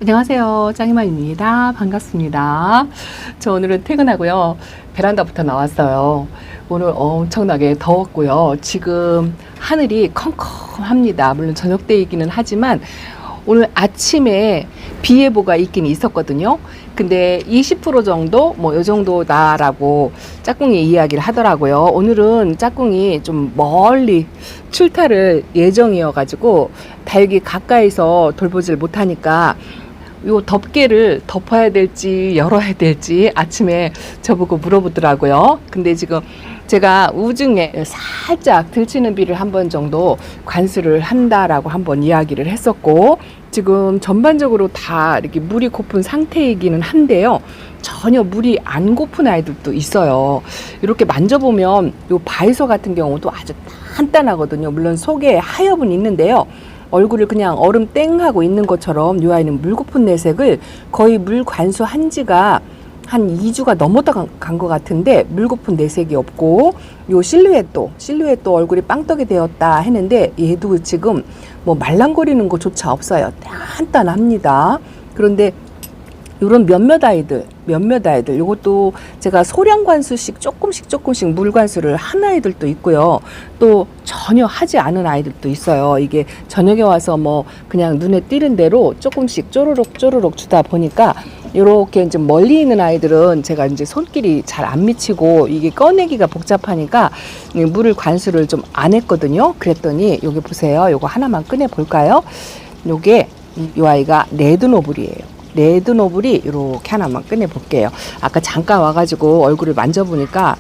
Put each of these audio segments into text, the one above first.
안녕하세요. 짱이만입니다. 반갑습니다. 저 오늘은 퇴근하고요. 베란다부터 나왔어요. 오늘 엄청나게 더웠고요. 지금 하늘이 컴컴합니다. 물론 저녁 때이기는 하지만 오늘 아침에 비 예보가 있긴 있었거든요. 근데 20% 정도 뭐 요 정도다라고 짝꿍이 이야기를 하더라고요. 오늘은 짝꿍이 좀 멀리 출타를 예정이어 가지고 다육이 가까이서 돌보질 못하니까 요 덮개를 덮어야 될지 열어야 될지 아침에 저보고 물어보더라고요. 근데 지금 제가 우중에 살짝 들치는 비를 한 번 정도 관수를 한다라고 한번 이야기를 했었고, 지금 전반적으로 다 이렇게 물이 고픈 상태이기는 한데요. 전혀 물이 안 고픈 아이들도 있어요. 이렇게 만져보면 요 바이소 같은 경우도 아주 단단하거든요. 물론 속에 하엽은 있는데요. 얼굴을 그냥 얼음 땡하고 있는 것처럼 이 아이는 물고픈 내색을 거의 물 관수한 지가 한 2주가 넘었다 간 것 같은데 물고픈 내색이 없고, 요 실루엣도 얼굴이 빵떡이 되었다 했는데 얘도 지금 뭐 말랑거리는 것조차 없어요. 단단합니다. 그런데 요런 몇몇 아이들 요것도 제가 소량 관수씩 조금씩 물 관수를 한 아이들도 있고요. 또 전혀 하지 않은 아이들도 있어요. 이게 저녁에 와서 뭐 그냥 눈에 띄는 대로 조금씩 쪼르륵 주다 보니까 요렇게 이제 멀리 있는 아이들은 제가 이제 손길이 잘 안 미치고 이게 꺼내기가 복잡하니까 물을 관수를 좀 안 했거든요. 그랬더니 여기 보세요. 요거 하나만 꺼내 볼까요? 요게 요 아이가 레드노블이에요. 레드노블이 이렇게 하나만 꺼내 볼게요. 아까 잠깐 와가지고 얼굴을 만져보니까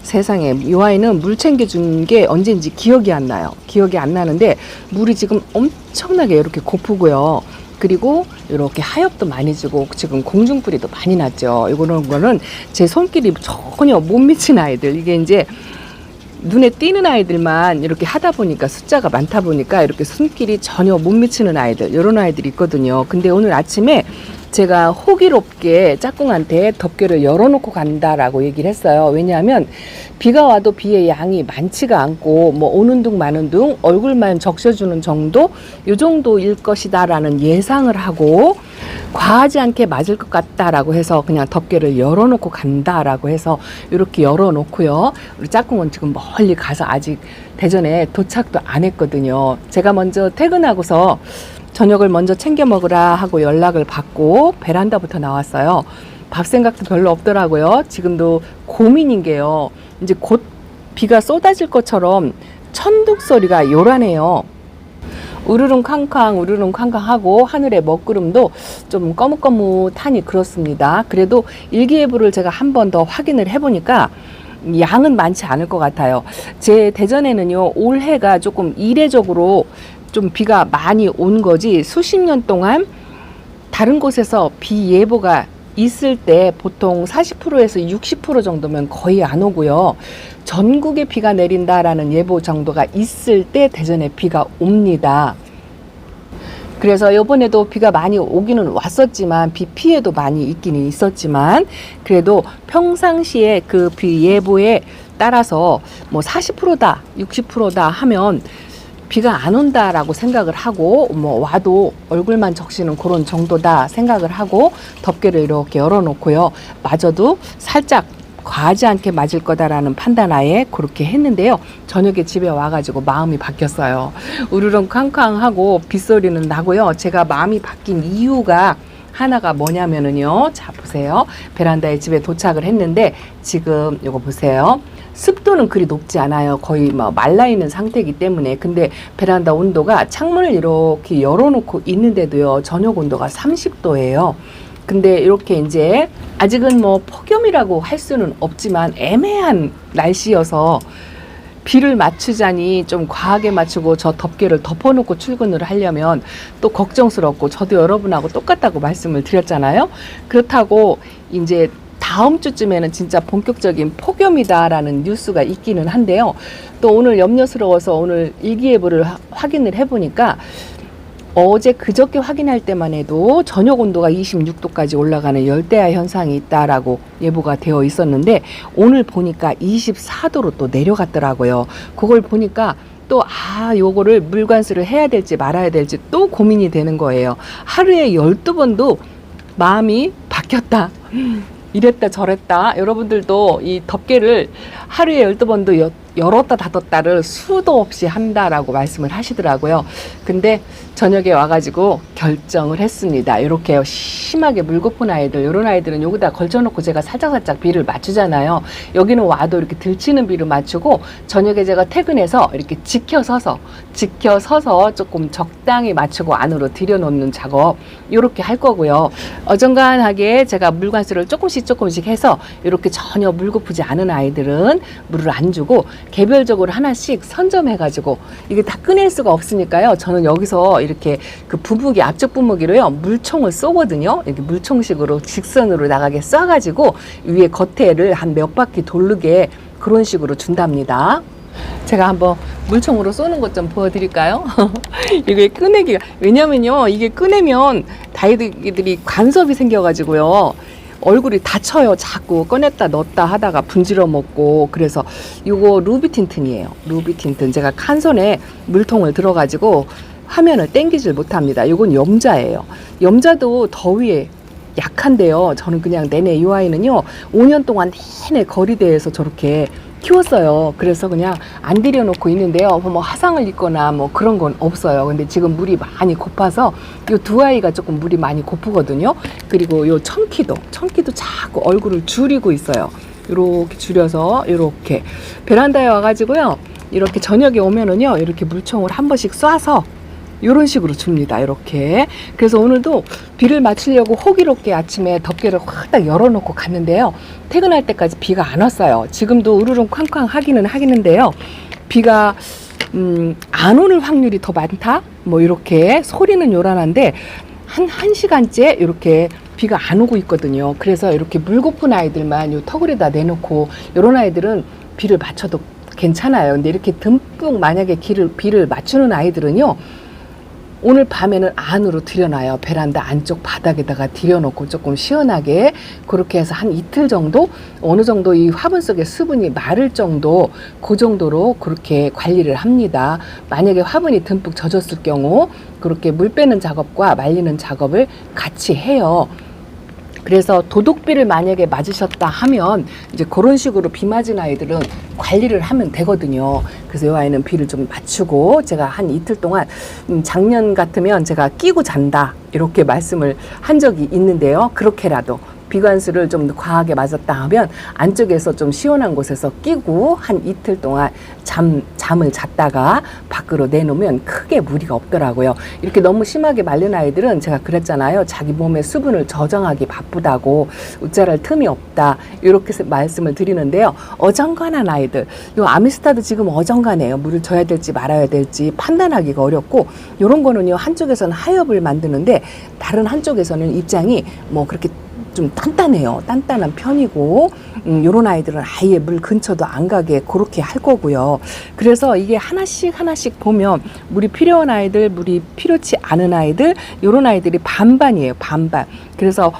세상에 이 아이는 물 챙겨준 게 언제인지 기억이 안 나요. 기억이 안 나는데 물이 지금 엄청나게 이렇게 고프고요. 그리고 이렇게 하엽도 많이 지고 지금 공중뿌리도 많이 났죠. 이거는 제 손길이 전혀 못 미친 아이들. 이게 이제 눈에 띄는 아이들만 이렇게 하다 보니까 숫자가 많다 보니까 이렇게 손길이 전혀 못 미치는 아이들, 이런 아이들이 있거든요. 근데 오늘 아침에 제가 호기롭게 짝꿍한테 덮개를 열어놓고 간다라고 얘기를 했어요. 왜냐하면 비가 와도 비의 양이 많지가 않고 뭐 오는 둥 마는 둥 얼굴만 적셔주는 정도, 요 정도일 것이다라는 예상을 하고 과하지 않게 맞을 것 같다라고 해서 그냥 덮개를 열어놓고 간다라고 해서 이렇게 열어놓고요. 우리 짝꿍은 지금 멀리 가서 아직 대전에 도착도 안 했거든요. 제가 먼저 퇴근하고서 저녁을 먼저 챙겨 먹으라 하고 연락을 받고 베란다부터 나왔어요. 밥 생각도 별로 없더라고요. 지금도 고민인 게요. 이제 곧 비가 쏟아질 것처럼 천둥 소리가 요란해요. 우르릉 쾅쾅 하고 하늘의 먹구름도 좀 거뭇거뭇하니 그렇습니다. 그래도 일기예보를 제가 한 번 더 확인을 해보니까 양은 많지 않을 것 같아요. 제 대전에는요, 올해가 조금 이례적으로 좀 비가 많이 온 거지, 수십 년 동안 다른 곳에서 비 예보가 있을 때 보통 40%에서 60% 정도면 거의 안 오고요. 전국에 비가 내린다라는 예보 정도가 있을 때 대전에 비가 옵니다. 그래서 이번에도 비가 많이 오기는 왔었지만 비 피해도 많이 있기는 있었지만 그래도 평상시에 그 비 예보에 따라서 뭐 40%다 60%다 하면 비가 안 온다라고 생각을 하고, 뭐 와도 얼굴만 적시는 그런 정도다 생각을 하고 덮개를 이렇게 열어놓고요. 마저도 살짝 과하지 않게 맞을 거다라는 판단하에 그렇게 했는데요. 저녁에 집에 와가지고 마음이 바뀌었어요. 우르릉 쾅쾅하고 빗소리는 나고요. 제가 마음이 바뀐 이유가 하나가 뭐냐면은요. 자, 보세요. 베란다에 집에 도착을 했는데 지금 이거 보세요. 습도는 그리 높지 않아요. 거의 뭐 말라있는 상태이기 때문에. 근데 베란다 온도가 창문을 이렇게 열어놓고 있는데도요, 저녁 온도가 30도예요. 근데 이렇게 이제 아직은 뭐 폭염이라고 할 수는 없지만 애매한 날씨여서 비를 맞추자니 좀 과하게 맞추고 저 덮개를 덮어놓고 출근을 하려면 또 걱정스럽고, 저도 여러분하고 똑같다고 말씀을 드렸잖아요. 그렇다고 이제 다음 주쯤에는 진짜 본격적인 폭염이다라는 뉴스가 있기는 한데요. 또 오늘 염려스러워서 오늘 일기예보를 확인을 해보니까 어제 그저께 확인할 때만 해도 저녁 온도가 26도까지 올라가는 열대야 현상이 있다라고 예보가 되어 있었는데 오늘 보니까 24도로 또 내려갔더라고요. 그걸 보니까 또 요거를 물관수를 해야 될지 말아야 될지 또 고민이 되는 거예요. 하루에 12번도 마음이 바뀌었다. 이랬다 저랬다. 여러분들도 이 덮개를 하루에 12번도 열었다 닫았다를 수도 없이 한다라고 말씀을 하시더라고요. 근데 저녁에 와가지고 결정을 했습니다. 이렇게 심하게 물고픈 아이들, 이런 아이들은 여기다 걸쳐놓고 제가 살짝살짝 비를 맞추잖아요. 여기는 와도 이렇게 들치는 비를 맞추고, 저녁에 제가 퇴근해서 이렇게 지켜서서 조금 적당히 맞추고 안으로 들여놓는 작업 이렇게 할 거고요. 어정간하게 제가 물관수를 조금씩 해서 이렇게 전혀 물고프지 않은 아이들은 물을 안 주고 개별적으로 하나씩 선점해가지고, 이게 다 꺼낼 수가 없으니까요. 저는 여기서 이렇게 그 부무기, 앞쪽 부무기로요, 물총을 쏘거든요. 이렇게 물총식으로 직선으로 나가게 쏴가지고 위에 겉에를 한 몇 바퀴 돌르게 그런 식으로 준답니다. 제가 한번 물총으로 쏘는 것 좀 보여드릴까요? 이게 꺼내기가, 왜냐면요, 이게 꺼내면 다이들이 간섭이 생겨가지고요, 얼굴이 다쳐요. 자꾸 꺼냈다 넣었다 하다가 분질러 먹고. 그래서 이거 루비틴튼이에요. 루비틴튼. 제가 칸손에 물통을 들어가지고 화면을 땡기질 못합니다. 이건 염자예요. 염자도 더위에 약한데요. 저는 그냥 내내 이 아이는요, 5년 동안 내내 거리대에서 저렇게 키웠어요. 그래서 그냥 안 들여놓고 있는데요. 뭐 화상을 입거나 뭐 그런 건 없어요. 근데 지금 물이 많이 고파서 이 두 아이가 조금 물이 많이 고프거든요. 그리고 요 청키도 자꾸 얼굴을 줄이고 있어요. 이렇게 줄여서 이렇게 베란다에 와가지고요, 이렇게 저녁에 오면은요, 이렇게 물총을 한 번씩 쏴서 이런 식으로 줍니다. 이렇게. 그래서 오늘도 비를 맞추려고 호기롭게 아침에 덮개를 확 딱 열어놓고 갔는데요, 퇴근할 때까지 비가 안 왔어요. 지금도 으르렁 쾅쾅 하기는 하겠는데요, 비가 안 오는 확률이 더 많다? 뭐 이렇게 소리는 요란한데 한 시간째 이렇게 비가 안 오고 있거든요. 그래서 이렇게 물고픈 아이들만 요 터굴에다 내놓고, 요런 아이들은 비를 맞춰도 괜찮아요. 근데 이렇게 듬뿍 만약에 비를 맞추는 아이들은요, 오늘 밤에는 안으로 들여놔요. 베란다 안쪽 바닥에다가 들여놓고 조금 시원하게, 그렇게 해서 한 이틀 정도, 어느 정도 이 화분 속에 수분이 마를 정도, 그 정도로 그렇게 관리를 합니다. 만약에 화분이 듬뿍 젖었을 경우 그렇게 물 빼는 작업과 말리는 작업을 같이 해요. 그래서 도독비를 만약에 맞으셨다 하면 이제 그런 식으로 비 맞은 아이들은 관리를 하면 되거든요. 그래서 이 아이는 비를 좀 맞추고, 제가 한 이틀 동안 작년 같으면 제가 끼고 잔다 이렇게 말씀을 한 적이 있는데요. 그렇게라도 비관수를 좀 과하게 맞았다 하면 안쪽에서 좀 시원한 곳에서 끼고 한 이틀 동안 잠을 잤다가 밖으로 내놓으면 크게 무리가 없더라고요. 이렇게 너무 심하게 마른 아이들은 제가 그랬잖아요. 자기 몸의 수분을 저장하기 바쁘다고, 웃자랄 틈이 없다, 이렇게 말씀을 드리는데요. 어정간한 아이들, 요 아미스타도 지금 어정간해요. 물을 줘야 될지 말아야 될지 판단하기가 어렵고, 요런 거는요, 한쪽에서는 하엽을 만드는데 다른 한쪽에서는 입장이 뭐 그렇게 좀 단단한 편이고, 요런 아이들은 아예 물 근처도 안 가게 그렇게 할 거고요. 그래서 이게 하나씩 보면 물이 필요한 아이들, 물이 필요치 않은 아이들, 요런 아이들이 반반이에요. 반반. 그래서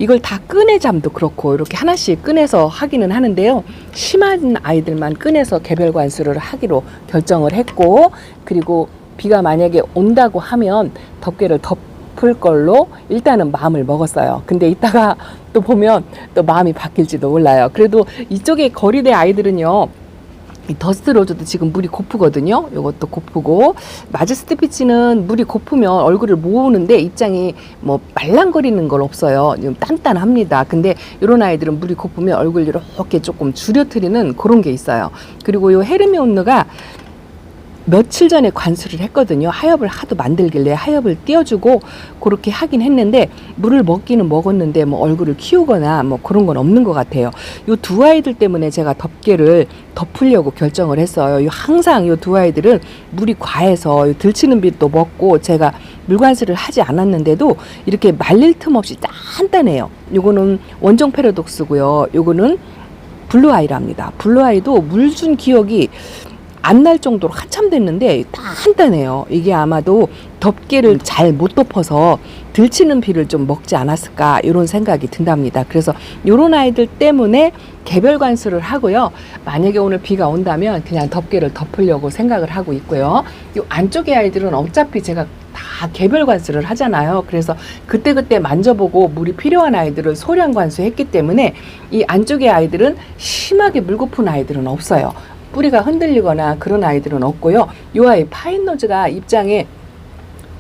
이걸 다 꺼내잠도 그렇고 이렇게 하나씩 꺼내서 하기는 하는데요, 심한 아이들만 꺼내서 개별 관수를 하기로 결정을 했고, 그리고 비가 만약에 온다고 하면 덮개를 덮을 걸로 일단은 마음을 먹었어요. 근데 이따가 또 보면 또 마음이 바뀔지도 몰라요. 그래도 이쪽에 거리대 아이들은요, 이 더스트 로즈도 지금 물이 고프거든요. 이것도 고프고, 마제스티 피치는 물이 고프면 얼굴을 모으는데 입장이 뭐 말랑거리는 건 없어요. 좀 단단합니다. 근데 이런 아이들은 물이 고프면 얼굴 이렇게 조금 줄여트리는 그런 게 있어요. 그리고 이 헤르미온느가 며칠 전에 관수를 했거든요. 하엽을 하도 만들길래 하엽을 띄워주고 그렇게 하긴 했는데, 물을 먹기는 먹었는데 뭐 얼굴을 키우거나 뭐 그런 건 없는 것 같아요. 요 두 아이들 때문에 제가 덮개를 덮으려고 결정을 했어요. 항상 요 두 아이들은 물이 과해서 들치는 빛도 먹고, 제가 물관수를 하지 않았는데도 이렇게 말릴 틈 없이 단단해요. 요거는 원종 패러독스고요. 요거는 블루아이랍니다. 블루아이도 물 준 기억이 안 날 정도로 한참 됐는데 단단해요. 이게 아마도 덮개를 잘 못 덮어서 들치는 비를 좀 먹지 않았을까 이런 생각이 든답니다. 그래서 이런 아이들 때문에 개별 관수를 하고요. 만약에 오늘 비가 온다면 그냥 덮개를 덮으려고 생각을 하고 있고요. 이 안쪽의 아이들은 어차피 제가 다 개별 관수를 하잖아요. 그래서 그때그때 만져보고 물이 필요한 아이들을 소량 관수했기 때문에 이 안쪽의 아이들은 심하게 물 고픈 아이들은 없어요. 뿌리가 흔들리거나 그런 아이들은 없고요. 이 아이 파인노즈가 입장에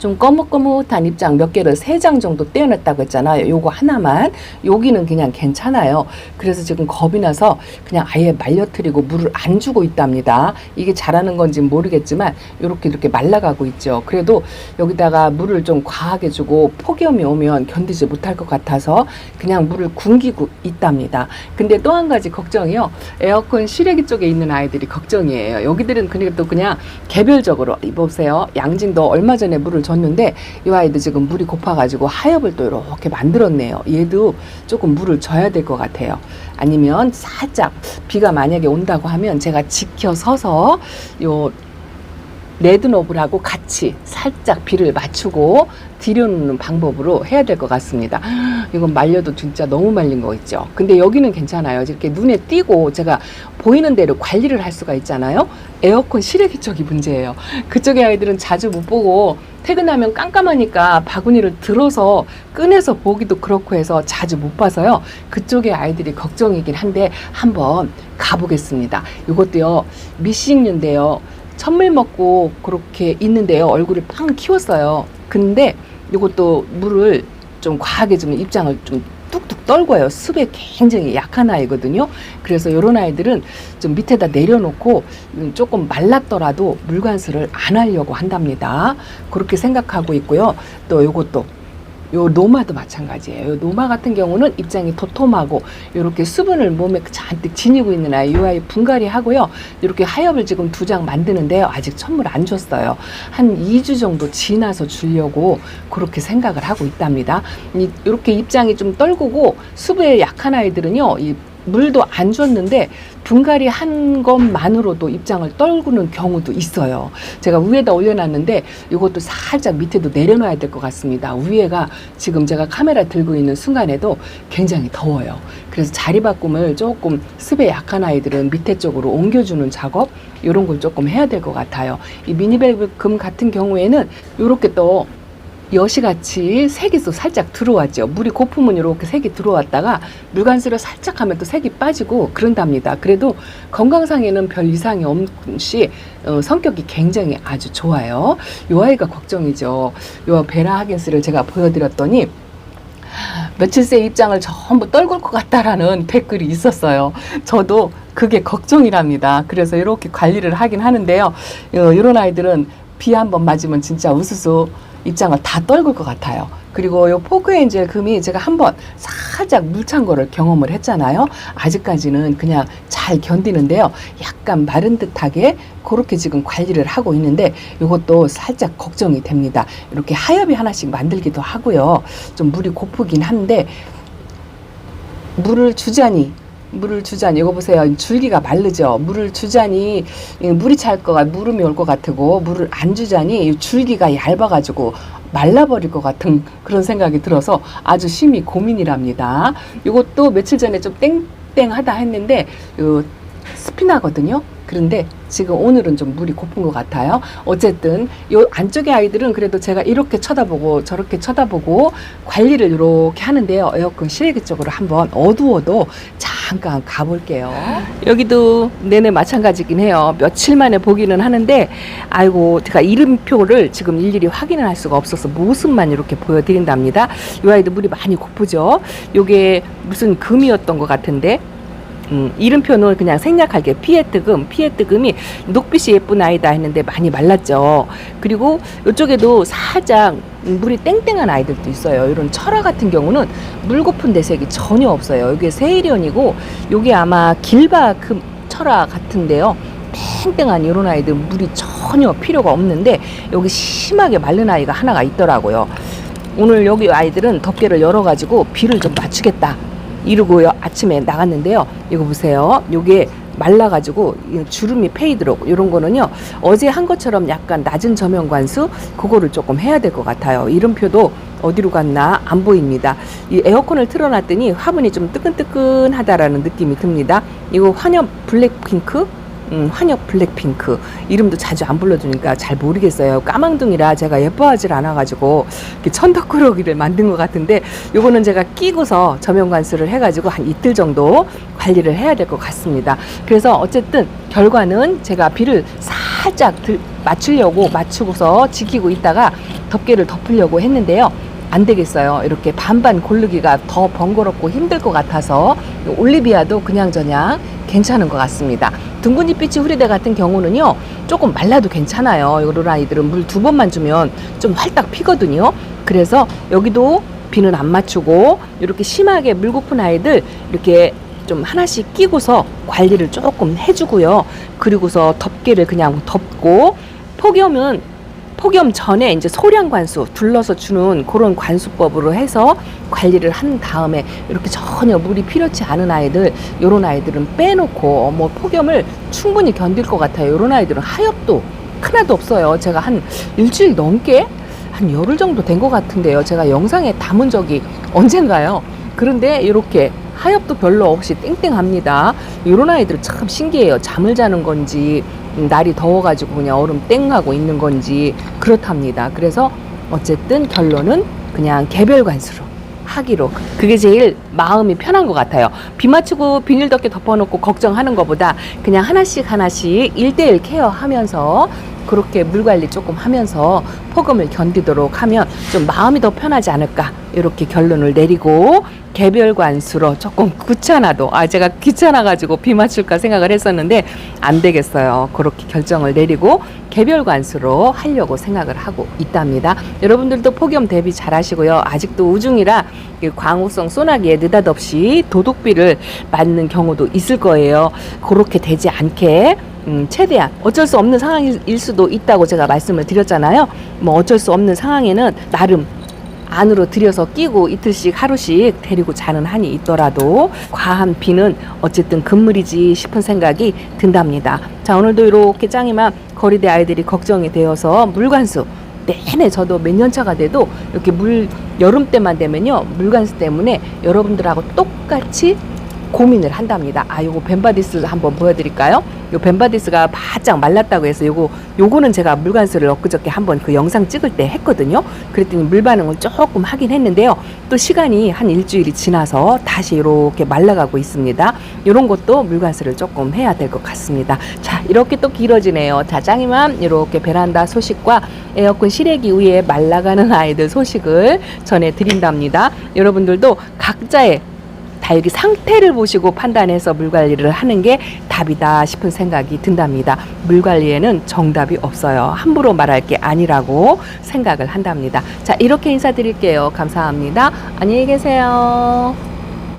좀 거뭇거뭇한 입장 몇 개를 3장 정도 떼어냈다고 했잖아요. 요거 하나만. 여기는 그냥 괜찮아요. 그래서 지금 겁이 나서 그냥 아예 말려트리고 물을 안 주고 있답니다. 이게 잘하는 건지 모르겠지만 이렇게 말라가고 있죠. 그래도 여기다가 물을 좀 과하게 주고 폭염이 오면 견디지 못할 것 같아서 그냥 물을 굶기고 있답니다. 근데 또 한 가지 걱정이요. 에어컨 실외기 쪽에 있는 아이들이 걱정이에요. 여기들은 그래도 그냥 개별적으로 보세요. 양진도 얼마 전에 물을 줬는데 이 아이도 지금 물이 고파가지고 하엽을 또 이렇게 만들었네요. 얘도 조금 물을 줘야 될 것 같아요. 아니면 살짝 비가 만약에 온다고 하면 제가 지켜 서서 요 레드노블하고 같이 살짝 비를 맞추고 들여놓는 방법으로 해야 될 것 같습니다. 이건 말려도 진짜 너무 말린 거 있죠. 근데 여기는 괜찮아요. 이렇게 눈에 띄고 제가 보이는 대로 관리를 할 수가 있잖아요. 에어컨 실외기 쪽이 문제예요. 그쪽의 아이들은 자주 못 보고 퇴근하면 깜깜하니까 바구니를 들어서 꺼내서 보기도 그렇고 해서 자주 못 봐서요. 그쪽의 아이들이 걱정이긴 한데 한번 가보겠습니다. 이것도요, 미싱류인데요. 천물 먹고 그렇게 있는데요. 얼굴을 팡 키웠어요. 근데 이것도 물을 좀 과하게 주면 입장을 좀 뚝뚝 떨고요. 습에 굉장히 약한 아이거든요. 그래서 이런 아이들은 좀 밑에다 내려놓고 조금 말랐더라도 물관수를 안 하려고 한답니다. 그렇게 생각하고 있고요. 또 이것도 요 노마도 마찬가지예요. 요 노마 같은 경우는 입장이 도톰하고 이렇게 수분을 몸에 잔뜩 지니고 있는 아이, 이 아이 분갈이 하고요. 이렇게 하엽을 지금 2장 만드는데요. 아직 천물 안 줬어요. 한 2주 정도 지나서 주려고 그렇게 생각을 하고 있답니다. 이렇게 입장이 좀 떨구고 수분에 약한 아이들은요, 이 물도 안 줬는데 분갈이 한 것만으로도 입장을 떨구는 경우도 있어요. 제가 위에다 올려놨는데 이것도 살짝 밑에도 내려놔야 될 것 같습니다. 위에가 지금 제가 카메라 들고 있는 순간에도 굉장히 더워요. 그래서 자리 바꿈을 조금 습에 약한 아이들은 밑에 쪽으로 옮겨주는 작업, 이런 걸 조금 해야 될 것 같아요. 이 미니벨금 같은 경우에는 이렇게 또 여시같이 색이 또 살짝 들어왔죠. 물이 고프면 이렇게 색이 들어왔다가 물관수를 살짝 하면 또 색이 빠지고 그런답니다. 그래도 건강상에는 별 이상이 없이 성격이 굉장히 아주 좋아요. 요 아이가 걱정이죠. 요 베라 하긴스를 제가 보여드렸더니 며칠 새 입장을 전부 떨굴 것 같다라는 댓글이 있었어요. 저도 그게 걱정이랍니다. 그래서 이렇게 관리를 하긴 하는데요. 이런 아이들은 비 한번 맞으면 진짜 우수수 입장을 다 떨굴 것 같아요. 그리고 요 포크엔젤 금이 제가 한번 살짝 물찬 거를 경험을 했잖아요. 아직까지는 그냥 잘 견디는데요. 약간 마른 듯하게 그렇게 지금 관리를 하고 있는데 이것도 살짝 걱정이 됩니다. 이렇게 하엽이 하나씩 만들기도 하고요. 좀 물이 고프긴 한데 물을 주자니 이거 보세요. 줄기가 마르죠. 물을 주자니 물이 찰 거가 무름이 올 것 같고 물을 안 주자니 줄기가 얇아가지고 말라버릴 것 같은 그런 생각이 들어서 아주 심히 고민이랍니다. 이것도 며칠 전에 좀 땡땡하다 했는데 스피나거든요. 그런데 지금 오늘은 좀 물이 고픈 것 같아요. 어쨌든 요 안쪽의 아이들은 그래도 제가 이렇게 쳐다보고 저렇게 쳐다보고 관리를 이렇게 하는데요. 에어컨 실외기 쪽으로 한번 어두워도 잠깐 가볼게요. 여기도 내내 마찬가지긴 해요. 며칠 만에 보기는 하는데 아이고 제가 이름표를 지금 일일이 확인을 할 수가 없어서 모습만 이렇게 보여드린답니다. 이 아이도 물이 많이 고프죠. 요게 무슨 금이었던 것 같은데 이름표는 그냥 생략할게. 피에트금이 녹빛이 예쁜 아이다 했는데 많이 말랐죠. 그리고 이쪽에도 살짝 물이 땡땡한 아이들도 있어요. 이런 철화 같은 경우는 물 고픈 대색이 전혀 없어요. 이게 세이련이고 이게 아마 길바금 철화 같은데요. 땡땡한 이런 아이들 물이 전혀 필요가 없는데 여기 심하게 마른 아이가 하나가 있더라고요. 오늘 여기 아이들은 덮개를 열어가지고 비를 좀 맞추겠다 이러고 아침에 나갔는데요. 이거 보세요. 요게 말라가지고 주름이 페이도록 이런 거는요 어제 한 것처럼 약간 낮은 저면 관수 그거를 조금 해야 될 것 같아요. 이름표도 어디로 갔나 안 보입니다. 이 에어컨을 틀어놨더니 화분이 좀 뜨끈뜨끈하다라는 느낌이 듭니다. 이거 환엽 블랙핑크? 환엽 블랙핑크 이름도 자주 안 불러주니까 잘 모르겠어요. 까망둥이라 제가 예뻐하질 않아가지고 천덕꾸러기를 만든 것 같은데 요거는 제가 끼고서 저면관수를 해가지고 한 이틀 정도 관리를 해야 될 것 같습니다. 그래서 어쨌든 결과는 제가 비를 살짝 맞추고서 지키고 있다가 덮개를 덮으려고 했는데요. 안 되겠어요. 이렇게 반반 고르기가 더 번거롭고 힘들 것 같아서 올리비아도 그냥저냥 괜찮은 것 같습니다. 둥근잎빛이 후리대 같은 경우는요 조금 말라도 괜찮아요. 이런 아이들은 물 2번만 주면 좀 활딱 피거든요. 그래서 여기도 비는 안 맞추고 이렇게 심하게 물 고픈 아이들 이렇게 좀 하나씩 끼고서 관리를 조금 해주고요. 그리고서 덮개를 그냥 덮고 폭염 전에 이제 소량 관수 둘러서 주는 그런 관수법으로 해서 관리를 한 다음에 이렇게 전혀 물이 필요치 않은 아이들, 요런 아이들은 빼놓고 뭐 폭염을 충분히 견딜 것 같아요. 요런 아이들은 하엽도 하나도 없어요. 제가 한 일주일 넘게 한 열흘 정도 된 것 같은데요. 제가 영상에 담은 적이 언젠가요. 그런데 이렇게 하엽도 별로 없이 땡땡합니다. 요런 아이들은 참 신기해요. 잠을 자는 건지 날이 더워가지고 그냥 얼음 땡하고 있는 건지 그렇답니다. 그래서 어쨌든 결론은 그냥 개별 관수로 하기로 그게 제일 마음이 편한 것 같아요. 비 맞추고 비닐 덮개 덮어놓고 걱정하는 것보다 그냥 하나씩 1:1 케어하면서 그렇게 물 관리 조금 하면서 폭염을 견디도록 하면 좀 마음이 더 편하지 않을까 이렇게 결론을 내리고 개별 관수로 조금 귀찮아도 제가 귀찮아가지고 비 맞출까 생각을 했었는데 안 되겠어요. 그렇게 결정을 내리고 개별 관수로 하려고 생각을 하고 있답니다. 여러분들도 폭염 대비 잘 하시고요. 아직도 우중이라 광우성 소나기에 느닷없이 도둑비를 맞는 경우도 있을 거예요. 그렇게 되지 않게 최대한 어쩔 수 없는 상황일 수도 있다고 제가 말씀을 드렸잖아요. 뭐 어쩔 수 없는 상황에는 나름 안으로 들여서 끼고 이틀씩 하루씩 데리고 자는 한이 있더라도 과한 비는 어쨌든 금물이지 싶은 생각이 든답니다. 자, 오늘도 이렇게 짱이만 거리대 아이들이 걱정이 되어서 물관수 내내 저도 몇 년 차가 돼도 이렇게 여름 때만 되면요 물관수 때문에 여러분들하고 똑같이 고민을 한답니다. 요거 벤바디스 한번 보여드릴까요? 요 벤바디스가 바짝 말랐다고 해서 요거는 제가 물관수를 엊그저께 한번 그 영상 찍을 때 했거든요. 그랬더니 물 반응을 조금 하긴 했는데요. 또 시간이 한 일주일이 지나서 다시 이렇게 말라가고 있습니다. 요런 것도 물관수를 조금 해야 될 것 같습니다. 자, 이렇게 또 길어지네요. 자, 짱이맘 이렇게 베란다 소식과 에어컨 실외기 위에 말라가는 아이들 소식을 전해드린답니다. 여러분들도 각자의 다육이 상태를 보시고 판단해서 물관리를 하는 게 답이다 싶은 생각이 든답니다. 물관리에는 정답이 없어요. 함부로 말할 게 아니라고 생각을 한답니다. 자, 이렇게 인사드릴게요. 감사합니다. 안녕히 계세요.